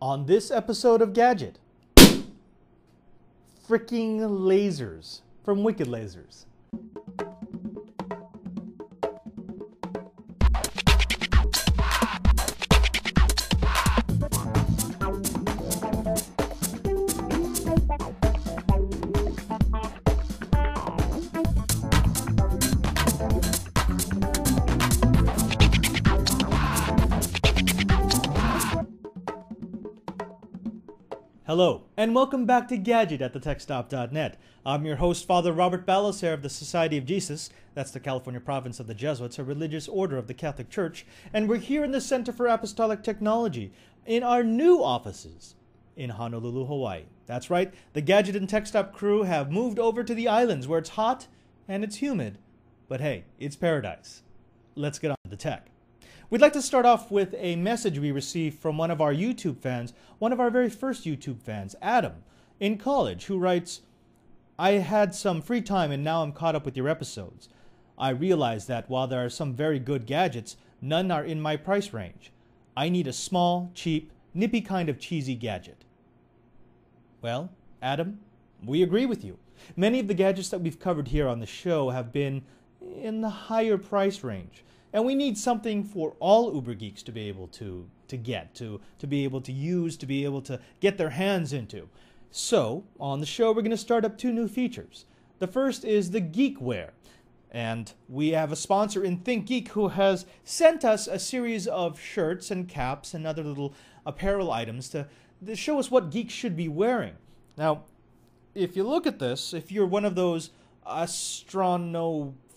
On this episode of Gadget, freaking lasers from Wicked Lasers. Hello, and welcome back to Gadget at thetechstop.net. I'm your host, Father Robert Ballecer of the Society of Jesus. That's the California province of the Jesuits, a religious order of the Catholic Church. And we're here in the Center for Apostolic Technology in our new offices in Honolulu, Hawaii. That's right, the Gadget and TechStop crew have moved over to the islands where it's hot and it's humid. But hey, it's paradise. Let's get on to the tech. We'd like to start off with a message we received from one of our YouTube fans, one of our very first YouTube fans, Adam, in college, who writes, I had some free time and now I'm caught up with your episodes. I realize that while there are some very good gadgets, none are in my price range. I need a small, cheap, nippy kind of cheesy gadget. Well, Adam, we agree with you. Many of the gadgets that we've covered here on the show have been in the higher price range. And we need something for all uberGeeks to be able to get, to be able to use, to be able to get their hands into. So, on the show, we're going to start up two new features. The first is the GeekWear. And we have a sponsor in ThinkGeek who has sent us a series of shirts and caps and other little apparel items to show us what geeks should be wearing. Now, if you look at this, if you're one of those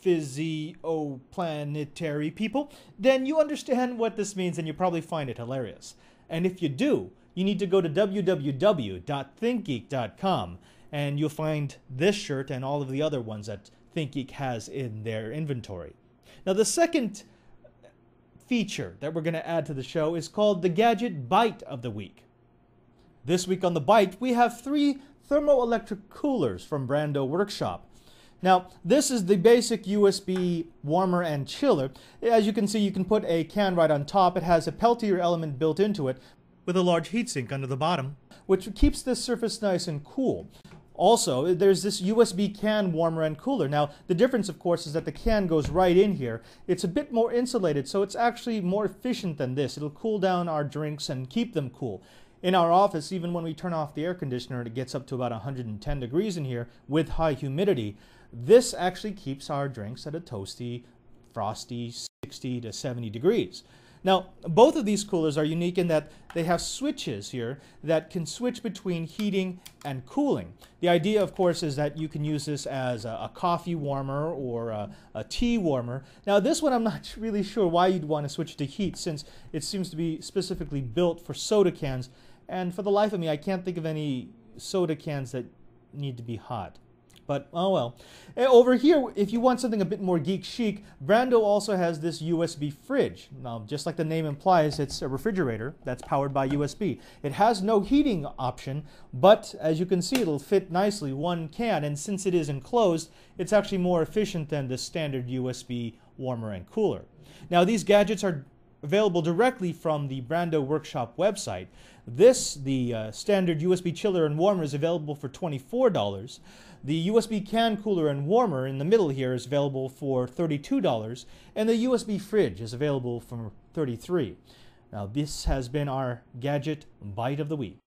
physio-planetary people, then you understand what this means and you probably find it hilarious. And if you do, you need to go to www.thinkgeek.com and you'll find this shirt and all of the other ones that ThinkGeek has in their inventory. Now, the second feature that we're going to add to the show is called the Gadget Bite of the Week. This week on the Bite, we have 3 thermoelectric coolers from Brando Workshop. Now, this is the basic USB warmer and chiller. As you can see, you can put a can right on top. It has a Peltier element built into it with a large heatsink under the bottom, which keeps this surface nice and cool. Also, there's this USB can warmer and cooler. Now, the difference, of course, is that the can goes right in here. It's a bit more insulated, so it's actually more efficient than this. It'll cool down our drinks and keep them cool. In our office, even when we turn off the air conditioner, it gets up to about 110 degrees in here with high humidity. This actually keeps our drinks at a toasty, frosty 60 to 70 degrees. Now, both of these coolers are unique in that they have switches here that can switch between heating and cooling. The idea, of course, is that you can use this as a coffee warmer or a tea warmer. Now, this one I'm not really sure why you'd want to switch to heat, since it seems to be specifically built for soda cans. And for the life of me, I can't think of any soda cans that need to be hot. But, oh well. Over here, if you want something a bit more geek chic, Brando also has this USB fridge. Now, just like the name implies, it's a refrigerator that's powered by USB. It has no heating option, but as you can see, it'll fit nicely one can, and since it is enclosed, it's actually more efficient than the standard USB warmer and cooler. Now, these gadgets are available directly from the Brando Workshop website. The standard USB chiller and warmer is available for $24. The USB can cooler and warmer in the middle here is available for $32, and the USB fridge is available for $33. Now, this has been our Gadget Bite of the Week.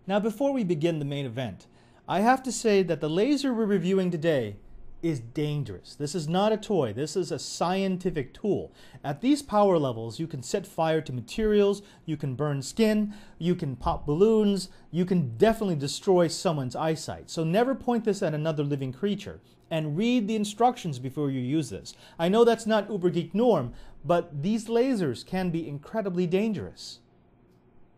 Now, before we begin the main event, I have to say that the laser we're reviewing today is dangerous. This is not a toy. This is a scientific tool. At these power levels, you can set fire to materials, you can burn skin, you can pop balloons, you can definitely destroy someone's eyesight. So never point this at another living creature, and read the instructions before you use this. I know that's not uberGeek norm, but these lasers can be incredibly dangerous,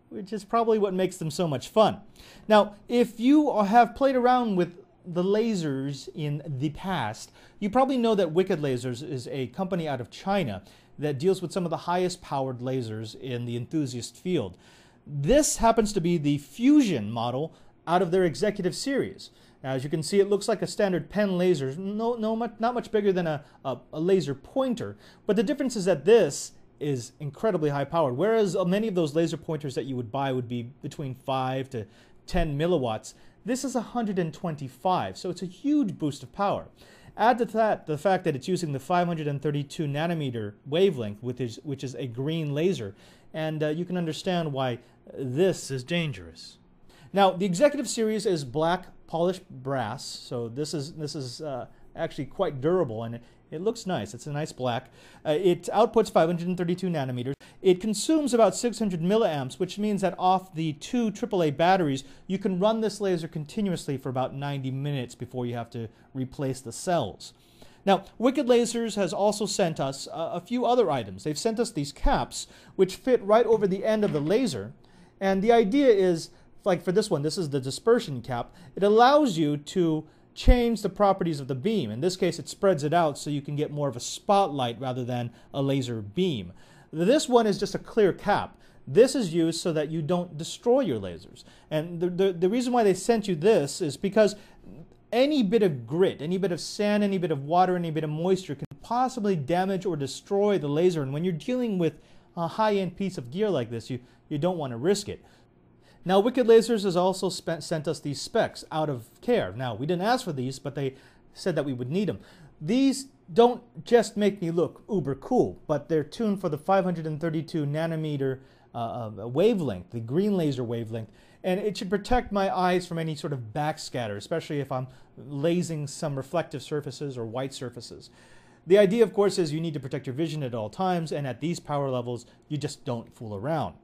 which is probably what makes them so much fun. Now, if you have played around with the lasers in the past, you probably know that Wicked Lasers is a company out of China that deals with some of the highest powered lasers in the enthusiast field. This happens to be the Fusion model out of their executive series. Now, as you can see, it looks like a standard pen laser, not much bigger than a laser pointer, but the difference is that this is incredibly high powered, whereas many of those laser pointers that you would buy would be between 5 to 10 milliwatts. This is 125, so it's a huge boost of power. Add to that the fact that it's using the 532 nanometer wavelength, which is a green laser, and you can understand why this is dangerous. Now, the executive series is black polished brass, so this is actually quite durable, and it looks nice. It's a nice black. It outputs 532 nanometers. It consumes about 600 milliamps, which means that off the 2 AAA batteries, you can run this laser continuously for about 90 minutes before you have to replace the cells. Now, Wicked Lasers has also sent us a few other items. They've sent us these caps, which fit right over the end of the laser, and the idea is, like for this one, this is the dispersion cap. It allows you to change the properties of the beam. In this case, it spreads it out so you can get more of a spotlight rather than a laser beam. This one is just a clear cap. This is used so that you don't destroy your lasers. And the reason why they sent you this is because any bit of grit, any bit of sand, any bit of water, any bit of moisture can possibly damage or destroy the laser. And when you're dealing with a high-end piece of gear like this, you don't want to risk it. Now, Wicked Lasers has also sent us these specs out of care. Now, we didn't ask for these, but they said that we would need them. These don't just make me look uber cool, but they're tuned for the 532 nanometer wavelength, the green laser wavelength, and it should protect my eyes from any sort of backscatter, especially if I'm lasing some reflective surfaces or white surfaces. The idea, of course, is you need to protect your vision at all times, and at these power levels, you just don't fool around.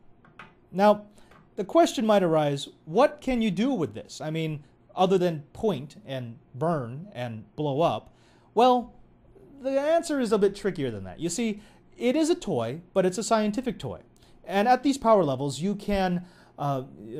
Now, the question might arise, what can you do with this? I mean, other than point and burn and blow up? Well, the answer is a bit trickier than that. You see, it is a toy, but it's a scientific toy. And at these power levels, you can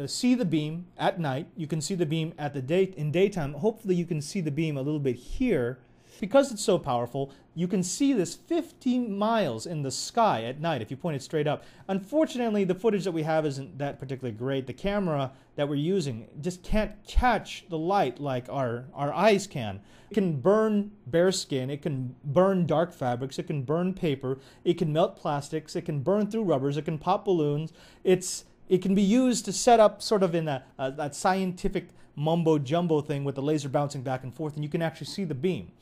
see the beam at night. You can see the beam in daytime. Hopefully, you can see the beam a little bit here. Because it's so powerful, you can see this 15 miles in the sky at night if you point it straight up. Unfortunately, the footage that we have isn't that particularly great. The camera that we're using just can't catch the light like our eyes can. It can burn bare skin, it can burn dark fabrics, it can burn paper, it can melt plastics, it can burn through rubbers, it can pop balloons. It can be used to set up sort of in that scientific mumbo-jumbo thing with the laser bouncing back and forth, and you can actually see the beam.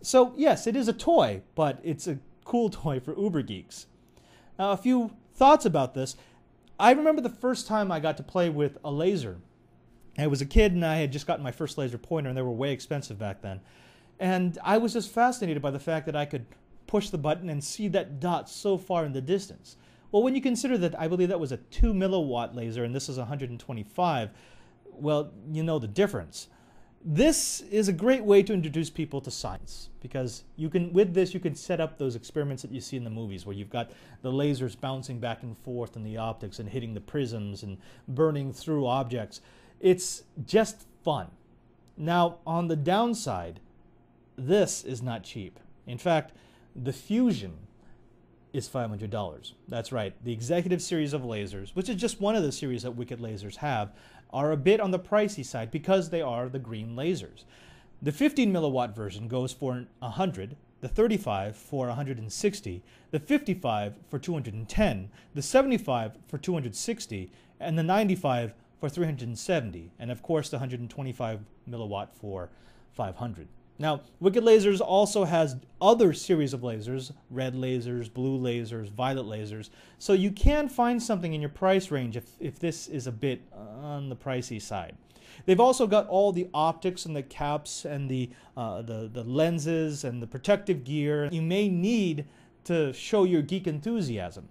So yes, it is a toy, but it's a cool toy for ubergeeks. Now, a few thoughts about this. I remember the first time I got to play with a laser. I was a kid and I had just gotten my first laser pointer, and they were way expensive back then. And I was just fascinated by the fact that I could push the button and see that dot so far in the distance. Well, when you consider that I believe that was a 2 milliwatt laser and this is 125, well, you know the difference. This is a great way to introduce people to science, because with this you can set up those experiments that you see in the movies where you've got the lasers bouncing back and forth in the optics and hitting the prisms and burning through objects. It's just fun. Now, on the downside, this is not cheap. In fact, the Fusion is $500. That's right. The executive series of lasers, which is just one of the series that Wicked Lasers have, are a bit on the pricey side because they are the green lasers. The 15 milliwatt version goes for 100, the 35 for 160, the 55 for 210, the 75 for 260, and the 95 for 370, and of course the 125 milliwatt for 500. Now, Wicked Lasers also has other series of lasers, red lasers, blue lasers, violet lasers, so you can find something in your price range if this is a bit on the pricey side. They've also got all the optics and the caps and the lenses and the protective gear you may need to show your geek enthusiasm.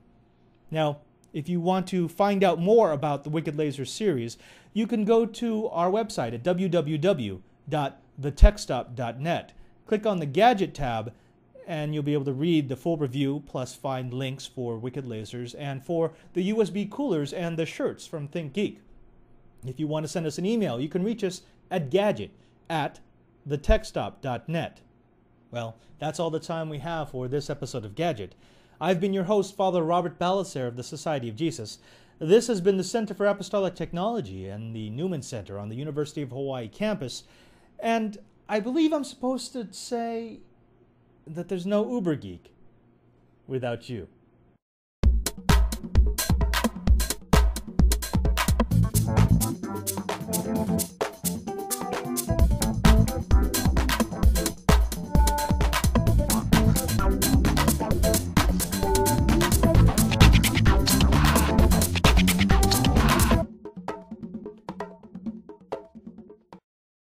Now, if you want to find out more about the Wicked Lasers series, you can go to our website at www.thetechstop.net. Click on the Gadget tab and you'll be able to read the full review plus find links for Wicked Lasers and for the USB coolers and the shirts from Think Geek. If you want to send us an email, you can reach us at gadget@thetechstop.net. Well, that's all the time we have for this episode of Gadget. I've been your host, Father Robert Ballecer of the Society of Jesus. This has been the Center for Apostolic Technology and the Newman Center on the University of Hawaii campus. And I believe I'm supposed to say that there's no uberGeek without you.